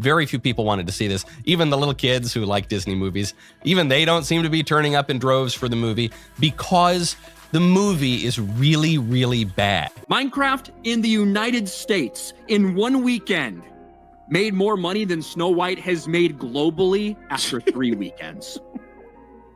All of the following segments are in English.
Very few people wanted to see this. Even the little kids who like Disney movies, even they don't seem to be turning up in droves for the movie because the movie is really, really bad. Minecraft in the United States in one weekend made more money than Snow White has made globally after 3 weekends.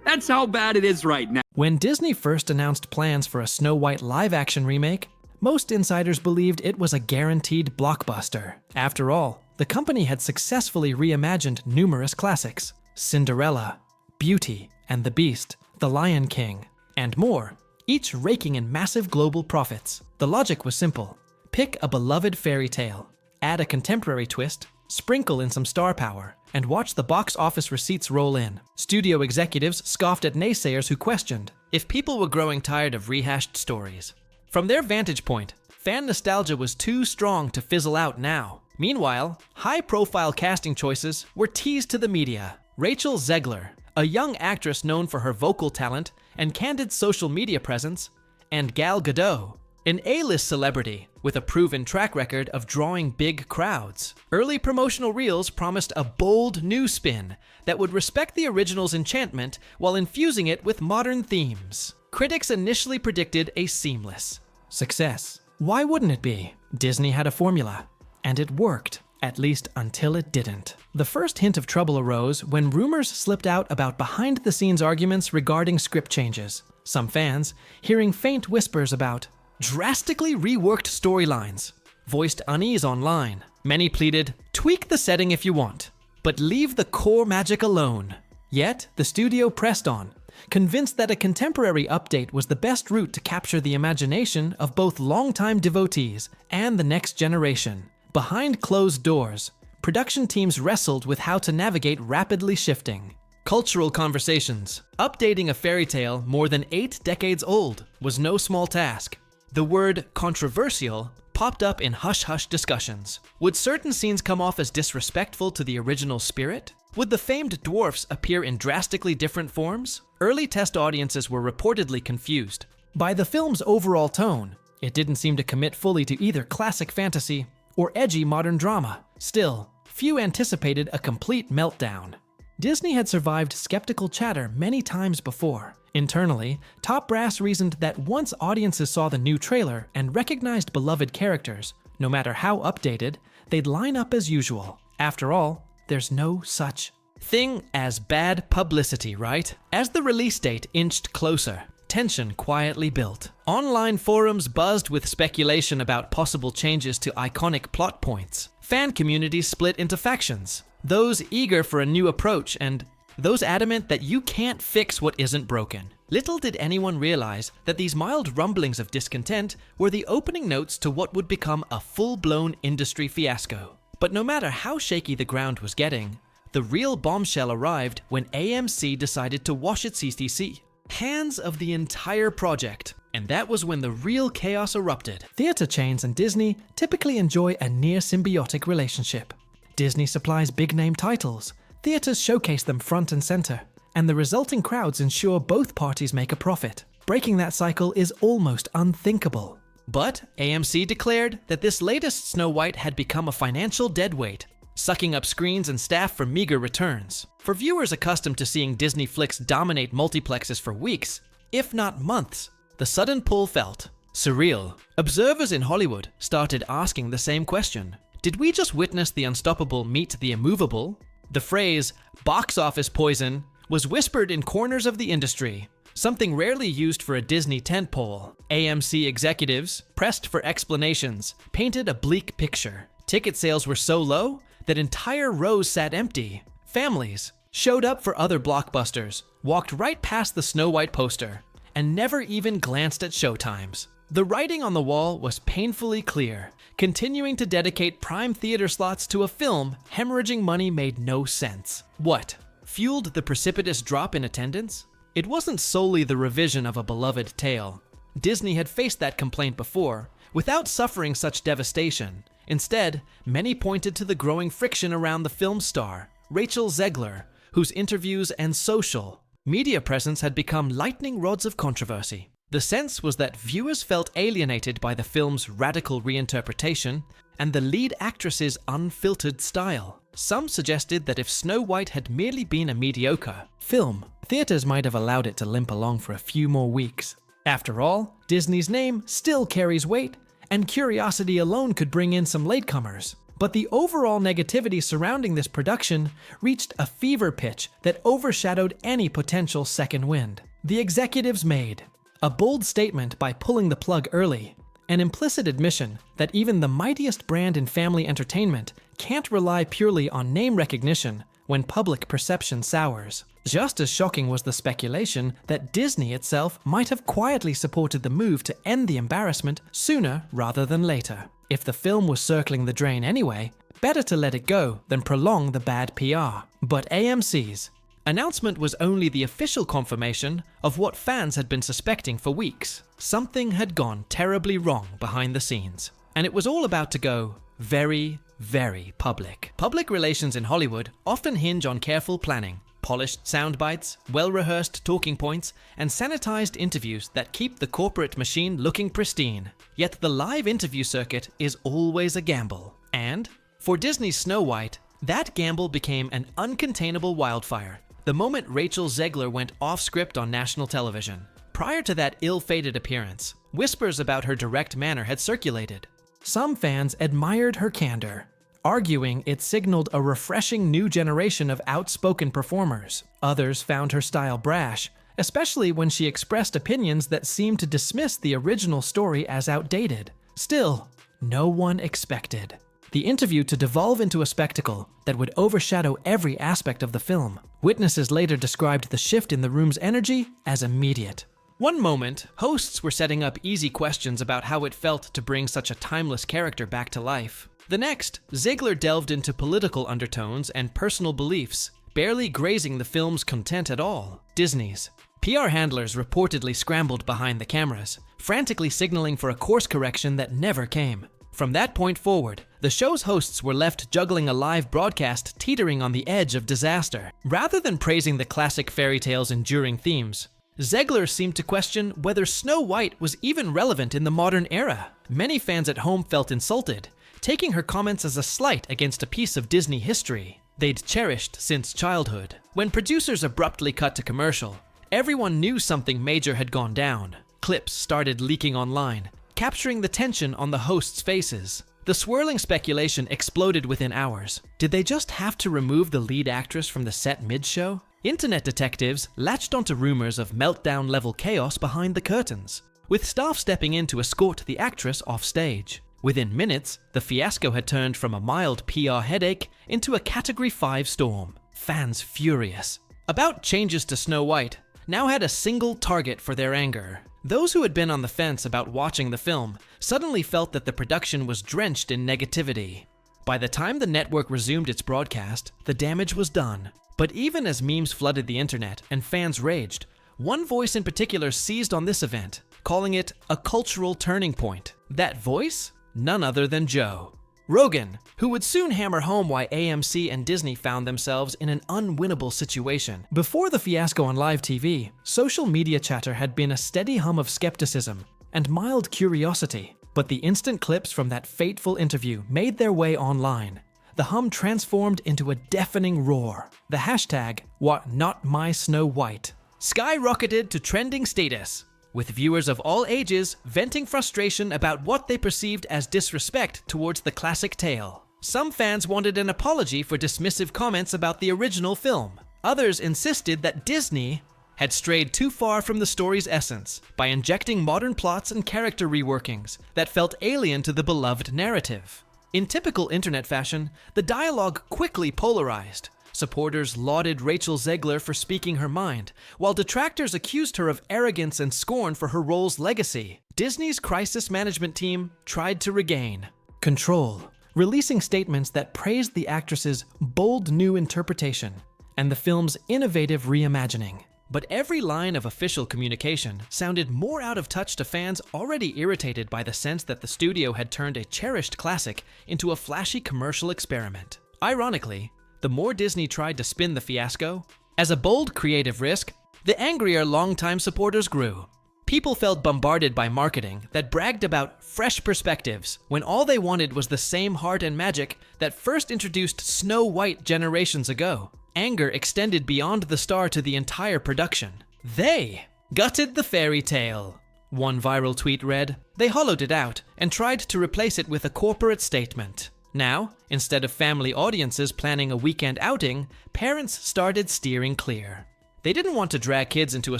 That's how bad it is right now. When Disney first announced plans for a Snow White live-action remake, most insiders believed it was a guaranteed blockbuster. After all, the company had successfully reimagined numerous classics: Cinderella, Beauty and the Beast, The Lion King, and more, each raking in massive global profits. The logic was simple. Pick a beloved fairy tale, add a contemporary twist, sprinkle in some star power, and watch the box office receipts roll in. Studio executives scoffed at naysayers who questioned if people were growing tired of rehashed stories. From their vantage point, fan nostalgia was too strong to fizzle out now. Meanwhile, high-profile casting choices were teased to the media. Rachel Zegler, a young actress known for her vocal talent and candid social media presence, and Gal Gadot, an A-list celebrity with a proven track record of drawing big crowds. Early promotional reels promised a bold new spin that would respect the original's enchantment while infusing it with modern themes. Critics initially predicted a seamless success. Why wouldn't it be? Disney had a formula, and it worked, at least until it didn't. The first hint of trouble arose when rumors slipped out about behind-the-scenes arguments regarding script changes. Some fans, hearing faint whispers about drastically reworked storylines, voiced unease online. Many pleaded, tweak the setting if you want, but leave the core magic alone. Yet, the studio pressed on, convinced that a contemporary update was the best route to capture the imagination of both longtime devotees and the next generation. Behind closed doors, production teams wrestled with how to navigate rapidly shifting cultural conversations. Updating a fairy tale more than 8 decades old was no small task. The word controversial popped up in hush-hush discussions. Would certain scenes come off as disrespectful to the original spirit? Would the famed dwarfs appear in drastically different forms? Early test audiences were reportedly confused by the film's overall tone. It didn't seem to commit fully to either classic fantasy or edgy modern drama. Still, few anticipated a complete meltdown. Disney had survived skeptical chatter many times before. Internally, top brass reasoned that once audiences saw the new trailer and recognized beloved characters, no matter how updated, they'd line up as usual. After all, there's no such thing as bad publicity, right? As the release date inched closer, tension quietly built. Online forums buzzed with speculation about possible changes to iconic plot points. Fan communities split into factions, those eager for a new approach and those adamant that you can't fix what isn't broken. Little did anyone realize that these mild rumblings of discontent were the opening notes to what would become a full-blown industry fiasco. But no matter how shaky the ground was getting, the real bombshell arrived when AMC decided to wash its CTC hands of the entire project. And that was when the real chaos erupted. Theater chains and Disney typically enjoy a near symbiotic relationship. Disney supplies big-name titles, theaters showcase them front and center, and the resulting crowds ensure both parties make a profit. Breaking that cycle is almost unthinkable. But AMC declared that this latest Snow White had become a financial deadweight, sucking up screens and staff for meager returns. For viewers accustomed to seeing Disney flicks dominate multiplexes for weeks, if not months, the sudden pull felt surreal. Observers in Hollywood started asking the same question. Did we just witness the unstoppable meet the immovable? The phrase, box office poison, was whispered in corners of the industry, something rarely used for a Disney tentpole. AMC executives, pressed for explanations, painted a bleak picture. Ticket sales were so low that entire rows sat empty. Families showed up for other blockbusters, walked right past the Snow White poster, and never even glanced at showtimes. The writing on the wall was painfully clear. Continuing to dedicate prime theater slots to a film hemorrhaging money made no sense. What fueled the precipitous drop in attendance? It wasn't solely the revision of a beloved tale. Disney had faced that complaint before, without suffering such devastation. Instead, many pointed to the growing friction around the film star, Rachel Zegler, whose interviews and social media presence had become lightning rods of controversy. The sense was that viewers felt alienated by the film's radical reinterpretation and the lead actress's unfiltered style. Some suggested that if Snow White had merely been a mediocre film, theaters might have allowed it to limp along for a few more weeks. After all, Disney's name still carries weight, and curiosity alone could bring in some latecomers. But the overall negativity surrounding this production reached a fever pitch that overshadowed any potential second wind. The executives made a bold statement by pulling the plug early, an implicit admission that even the mightiest brand in family entertainment can't rely purely on name recognition when public perception sours. Just as shocking was the speculation that Disney itself might have quietly supported the move to end the embarrassment sooner rather than later. If the film was circling the drain anyway, better to let it go than prolong the bad PR. But AMC's announcement was only the official confirmation of what fans had been suspecting for weeks. Something had gone terribly wrong behind the scenes, and it was all about to go very, very public. Public relations in Hollywood often hinge on careful planning, polished sound bites, well-rehearsed talking points, and sanitized interviews that keep the corporate machine looking pristine. Yet the live interview circuit is always a gamble. And for Disney's Snow White, that gamble became an uncontainable wildfire the moment Rachel Zegler went off-script on national television. Prior to that ill-fated appearance, whispers about her direct manner had circulated. Some fans admired her candor, arguing it signaled a refreshing new generation of outspoken performers. Others found her style brash, especially when she expressed opinions that seemed to dismiss the original story as outdated. Still, no one expected the interview to devolve into a spectacle that would overshadow every aspect of the film. Witnesses later described the shift in the room's energy as immediate. One moment, hosts were setting up easy questions about how it felt to bring such a timeless character back to life. The next, Ziegler delved into political undertones and personal beliefs, barely grazing the film's content at all. Disney's PR handlers reportedly scrambled behind the cameras, frantically signaling for a course correction that never came. From that point forward, the show's hosts were left juggling a live broadcast teetering on the edge of disaster. Rather than praising the classic fairy tale's enduring themes, Zegler seemed to question whether Snow White was even relevant in the modern era. Many fans at home felt insulted, taking her comments as a slight against a piece of Disney history they'd cherished since childhood. When producers abruptly cut to commercial, everyone knew something major had gone down. Clips started leaking online, capturing the tension on the hosts' faces. The swirling speculation exploded within hours. Did they just have to remove the lead actress from the set mid-show? Internet detectives latched onto rumors of meltdown-level chaos behind the curtains, with staff stepping in to escort the actress off stage. Within minutes, the fiasco had turned from a mild PR headache into a Category 5 storm. Fans furious about changes to Snow White now had a single target for their anger. Those who had been on the fence about watching the film suddenly felt that the production was drenched in negativity. By the time the network resumed its broadcast, the damage was done. But even as memes flooded the internet and fans raged, one voice in particular seized on this event, calling it a cultural turning point. That voice? None other than Joe Rogan, who would soon hammer home why AMC and Disney found themselves in an unwinnable situation. Before the fiasco on live TV, social media chatter had been a steady hum of skepticism and mild curiosity. But the instant clips from that fateful interview made their way online. The hum transformed into a deafening roar. The hashtag, #WhatNotMySnowWhite, skyrocketed to trending status, with viewers of all ages venting frustration about what they perceived as disrespect towards the classic tale. Some fans wanted an apology for dismissive comments about the original film. Others insisted that Disney had strayed too far from the story's essence by injecting modern plots and character reworkings that felt alien to the beloved narrative. In typical internet fashion, the dialogue quickly polarized. Supporters lauded Rachel Zegler for speaking her mind, while detractors accused her of arrogance and scorn for her role's legacy. Disney's crisis management team tried to regain control, releasing statements that praised the actress's bold new interpretation and the film's innovative reimagining. But every line of official communication sounded more out of touch to fans already irritated by the sense that the studio had turned a cherished classic into a flashy commercial experiment. Ironically, the more Disney tried to spin the fiasco as a bold creative risk, the angrier longtime supporters grew. People felt bombarded by marketing that bragged about fresh perspectives when all they wanted was the same heart and magic that first introduced Snow White generations ago. Anger extended beyond the star to the entire production. They gutted the fairy tale. One viral tweet read, "They hollowed it out and tried to replace it with a corporate statement." Now, instead of family audiences planning a weekend outing, parents started steering clear. They didn't want to drag kids into a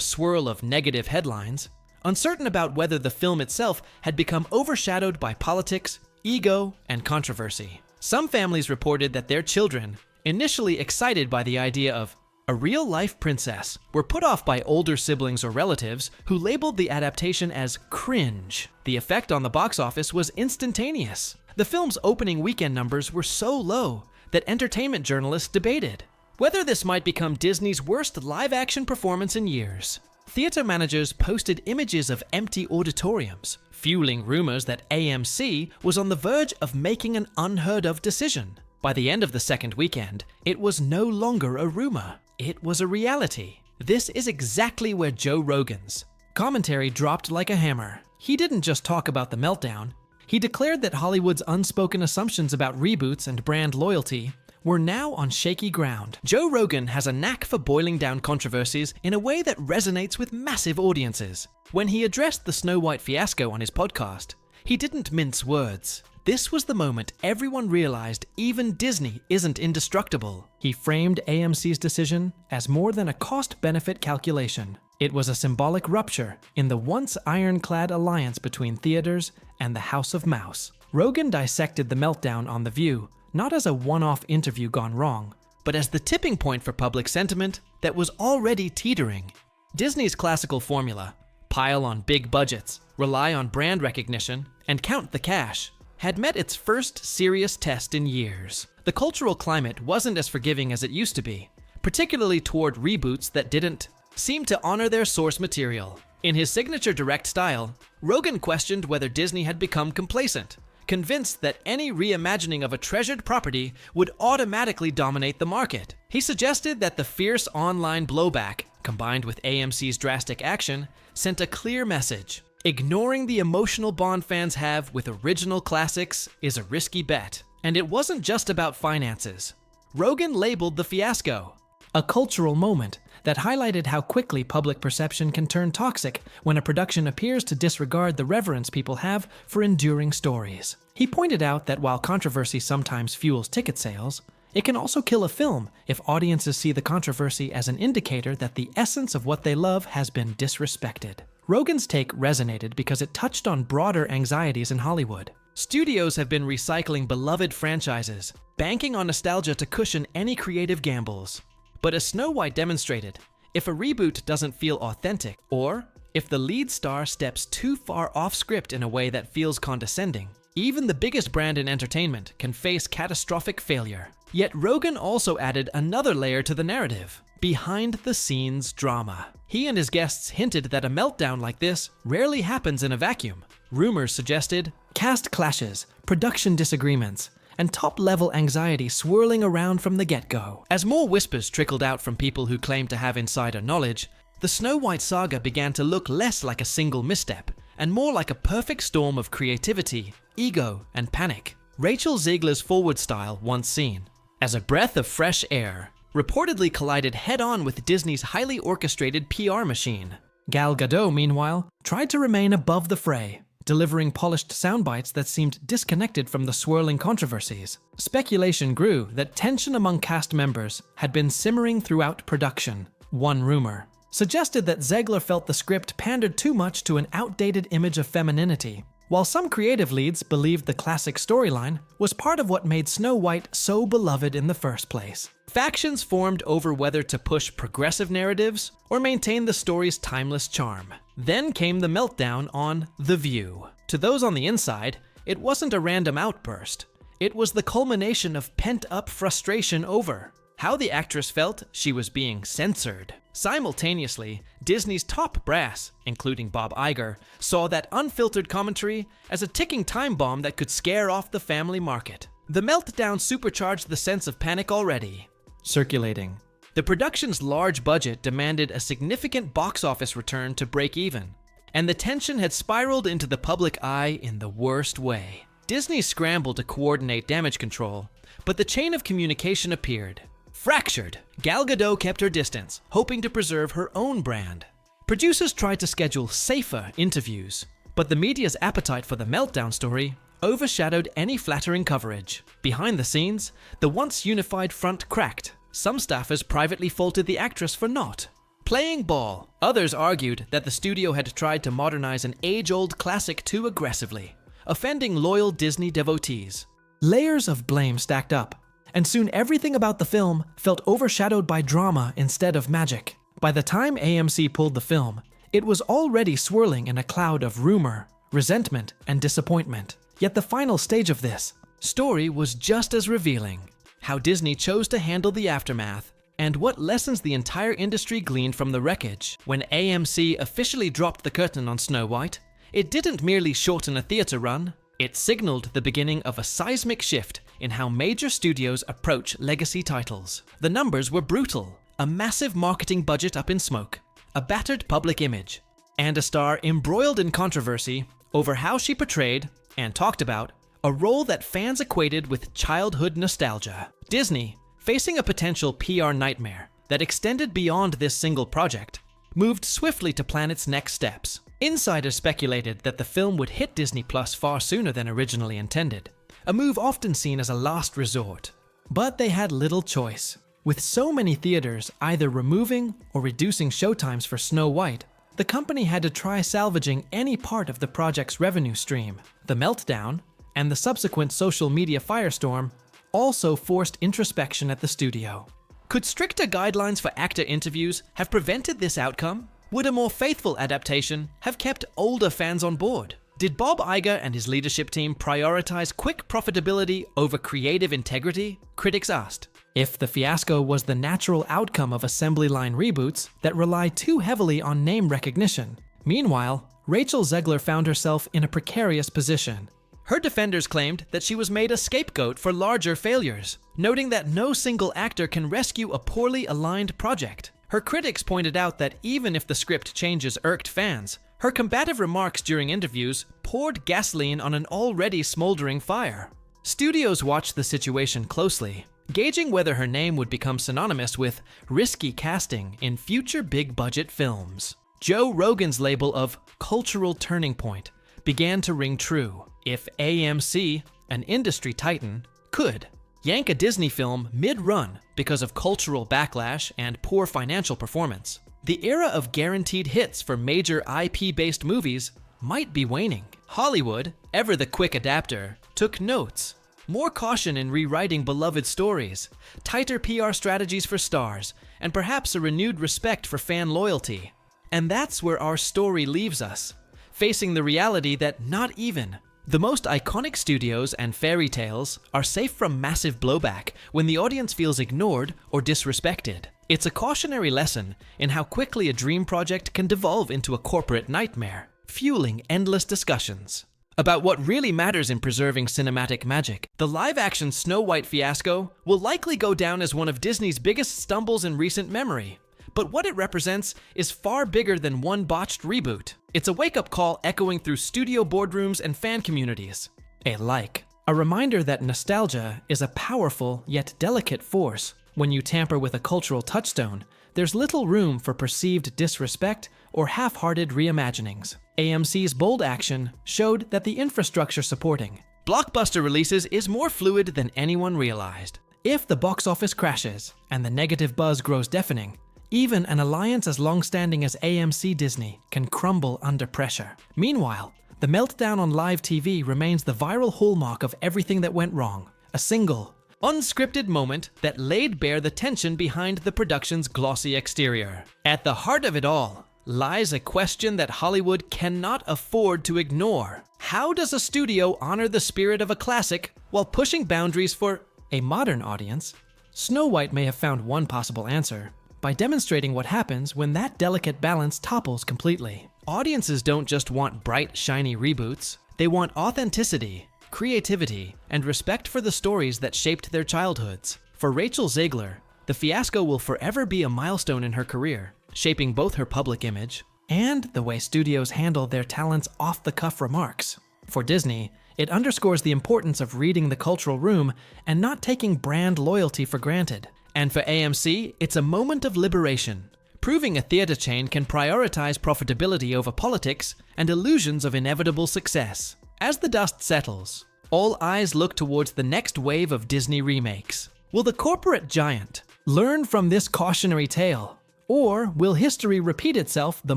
swirl of negative headlines, uncertain about whether the film itself had become overshadowed by politics, ego, and controversy. Some families reported that their children, initially excited by the idea of a real-life princess, were put off by older siblings or relatives who labeled the adaptation as cringe. The effect on the box office was instantaneous. The film's opening weekend numbers were so low that entertainment journalists debated whether this might become Disney's worst live-action performance in years. Theater managers posted images of empty auditoriums, fueling rumors that AMC was on the verge of making an unheard-of decision. By the end of the second weekend, it was no longer a rumor. It was a reality. This is exactly where Joe Rogan's commentary dropped like a hammer. He didn't just talk about the meltdown. He declared that Hollywood's unspoken assumptions about reboots and brand loyalty were now on shaky ground. Joe Rogan has a knack for boiling down controversies in a way that resonates with massive audiences. When he addressed the Snow White fiasco on his podcast, he didn't mince words. This was the moment everyone realized even Disney isn't indestructible. He framed AMC's decision as more than a cost-benefit calculation. It was a symbolic rupture in the once ironclad alliance between theaters and the House of Mouse. Rogan dissected the meltdown on The View not as a one-off interview gone wrong, but as the tipping point for public sentiment that was already teetering. Disney's classical formula, pile on big budgets, rely on brand recognition, and count the cash, had met its first serious test in years. The cultural climate wasn't as forgiving as it used to be, particularly toward reboots that didn't seem to honor their source material. In his signature direct style, Rogan questioned whether Disney had become complacent, convinced that any reimagining of a treasured property would automatically dominate the market. He suggested that the fierce online blowback, combined with AMC's drastic action, sent a clear message. Ignoring the emotional bond fans have with original classics is a risky bet. And it wasn't just about finances. Rogan labeled the fiasco a cultural moment that highlighted how quickly public perception can turn toxic when a production appears to disregard the reverence people have for enduring stories. He pointed out that while controversy sometimes fuels ticket sales, it can also kill a film if audiences see the controversy as an indicator that the essence of what they love has been disrespected. Rogan's take resonated because it touched on broader anxieties in Hollywood. Studios have been recycling beloved franchises, banking on nostalgia to cushion any creative gambles. But as Snow White demonstrated, if a reboot doesn't feel authentic, or if the lead star steps too far off script in a way that feels condescending, even the biggest brand in entertainment can face catastrophic failure. Yet Rogan also added another layer to the narrative: behind-the-scenes drama. He and his guests hinted that a meltdown like this rarely happens in a vacuum. Rumors suggested cast clashes, production disagreements, and top-level anxiety swirling around from the get-go. As more whispers trickled out from people who claimed to have insider knowledge, the Snow White saga began to look less like a single misstep, and more like a perfect storm of creativity, ego, and panic. Rachel Zegler's forward style, once seen as a breath of fresh air, reportedly collided head-on with Disney's highly orchestrated PR machine. Gal Gadot, meanwhile, tried to remain above the fray, delivering polished soundbites that seemed disconnected from the swirling controversies. Speculation grew that tension among cast members had been simmering throughout production. One rumor suggested that Zegler felt the script pandered too much to an outdated image of femininity, while some creative leads believed the classic storyline was part of what made Snow White so beloved in the first place. Factions formed over whether to push progressive narratives or maintain the story's timeless charm. Then came the meltdown on The View. To those on the inside, it wasn't a random outburst. It was the culmination of pent-up frustration over how the actress felt she was being censored. Simultaneously, Disney's top brass, including Bob Iger, saw that unfiltered commentary as a ticking time bomb that could scare off the family market. The meltdown supercharged the sense of panic already circulating. The production's large budget demanded a significant box office return to break even. and the tension had spiraled into the public eye in the worst way. Disney scrambled to coordinate damage control, but the chain of communication appeared. Fractured, Gal Gadot kept her distance, hoping to preserve her own brand. Producers tried to schedule safer interviews, but the media's appetite for the meltdown story overshadowed any flattering coverage. Behind the scenes, the once unified front cracked. Some staffers privately faulted the actress for not playing ball. Others argued that the studio had tried to modernize an age-old classic too aggressively, offending loyal Disney devotees. Layers of blame stacked up, and soon everything about the film felt overshadowed by drama instead of magic. By the time AMC pulled the film, it was already swirling in a cloud of rumor, resentment, and disappointment. Yet the final stage of this story was just as revealing. How Disney chose to handle the aftermath, and what lessons the entire industry gleaned from the wreckage. When AMC officially dropped the curtain on Snow White, it didn't merely shorten a theater run, it signaled the beginning of a seismic shift in how major studios approach legacy titles. The numbers were brutal: a massive marketing budget up in smoke, a battered public image, and a star embroiled in controversy over how she portrayed and talked about a role that fans equated with childhood nostalgia. Disney, facing a potential PR nightmare that extended beyond this single project, moved swiftly to plan its next steps. Insiders speculated that the film would hit Disney Plus far sooner than originally intended, a move often seen as a last resort. But they had little choice. With so many theaters either removing or reducing showtimes for Snow White, the company had to try salvaging any part of the project's revenue stream. The meltdown, and the subsequent social media firestorm, also forced introspection at the studio. Could stricter guidelines for actor interviews have prevented this outcome? Would a more faithful adaptation have kept older fans on board? Did Bob Iger and his leadership team prioritize quick profitability over creative integrity? Critics asked. If the fiasco was the natural outcome of assembly line reboots that rely too heavily on name recognition. Meanwhile, Rachel Zegler found herself in a precarious position. Her defenders claimed that she was made a scapegoat for larger failures, noting that no single actor can rescue a poorly aligned project. Her critics pointed out that even if the script changes irked fans, her combative remarks during interviews poured gasoline on an already smoldering fire. Studios watched the situation closely, gauging whether her name would become synonymous with risky casting in future big-budget films. Joe Rogan's label of cultural turning point began to ring true. If AMC, an industry titan, could yank a Disney film mid-run because of cultural backlash and poor financial performance, the era of guaranteed hits for major IP-based movies might be waning. Hollywood, ever the quick adapter, took notes. More caution in rewriting beloved stories, tighter PR strategies for stars, and perhaps a renewed respect for fan loyalty. And that's where our story leaves us, facing the reality that not even the most iconic studios and fairy tales are safe from massive blowback when the audience feels ignored or disrespected. It's a cautionary lesson in how quickly a dream project can devolve into a corporate nightmare, fueling endless discussions about what really matters in preserving cinematic magic. The live-action Snow White fiasco will likely go down as one of Disney's biggest stumbles in recent memory. But what it represents is far bigger than one botched reboot. It's a wake-up call echoing through studio boardrooms and fan communities alike. A reminder that nostalgia is a powerful yet delicate force. When you tamper with a cultural touchstone, there's little room for perceived disrespect or half-hearted reimaginings. AMC's bold action showed that the infrastructure supporting blockbuster releases is more fluid than anyone realized. If the box office crashes and the negative buzz grows deafening, even an alliance as long-standing as AMC Disney can crumble under pressure. Meanwhile, the meltdown on live TV remains the viral hallmark of everything that went wrong. A single, unscripted moment that laid bare the tension behind the production's glossy exterior. At the heart of it all lies a question that Hollywood cannot afford to ignore. How does a studio honor the spirit of a classic while pushing boundaries for a modern audience? Snow White may have found one possible answer, by demonstrating what happens when that delicate balance topples completely. Audiences don't just want bright, shiny reboots. They want authenticity, creativity, and respect for the stories that shaped their childhoods. For Rachel Zegler, the fiasco will forever be a milestone in her career, shaping both her public image and the way studios handle their talent's off-the-cuff remarks. For Disney, it underscores the importance of reading the cultural room and not taking brand loyalty for granted. And for AMC, it's a moment of liberation, proving a theater chain can prioritize profitability over politics and illusions of inevitable success. As the dust settles, all eyes look towards the next wave of Disney remakes. Will the corporate giant learn from this cautionary tale? Or will history repeat itself the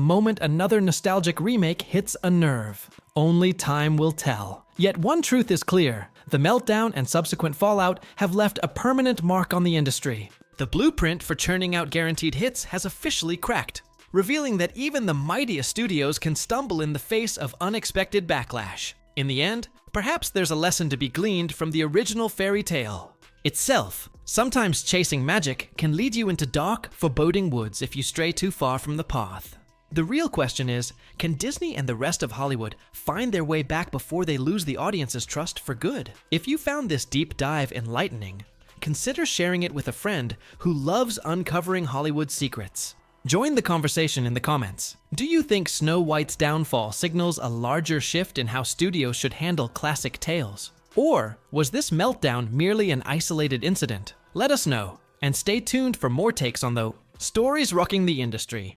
moment another nostalgic remake hits a nerve? Only time will tell. Yet one truth is clear: the meltdown and subsequent fallout have left a permanent mark on the industry. The blueprint for churning out guaranteed hits has officially cracked, revealing that even the mightiest studios can stumble in the face of unexpected backlash. In the end, perhaps there's a lesson to be gleaned from the original fairy tale itself. Sometimes chasing magic can lead you into dark, foreboding woods if you stray too far from the path. The real question is, can Disney and the rest of Hollywood find their way back before they lose the audience's trust for good? If you found this deep dive enlightening, consider sharing it with a friend who loves uncovering Hollywood's secrets. Join the conversation in the comments. Do you think Snow White's downfall signals a larger shift in how studios should handle classic tales? Or was this meltdown merely an isolated incident? Let us know, and stay tuned for more takes on the stories rocking the industry.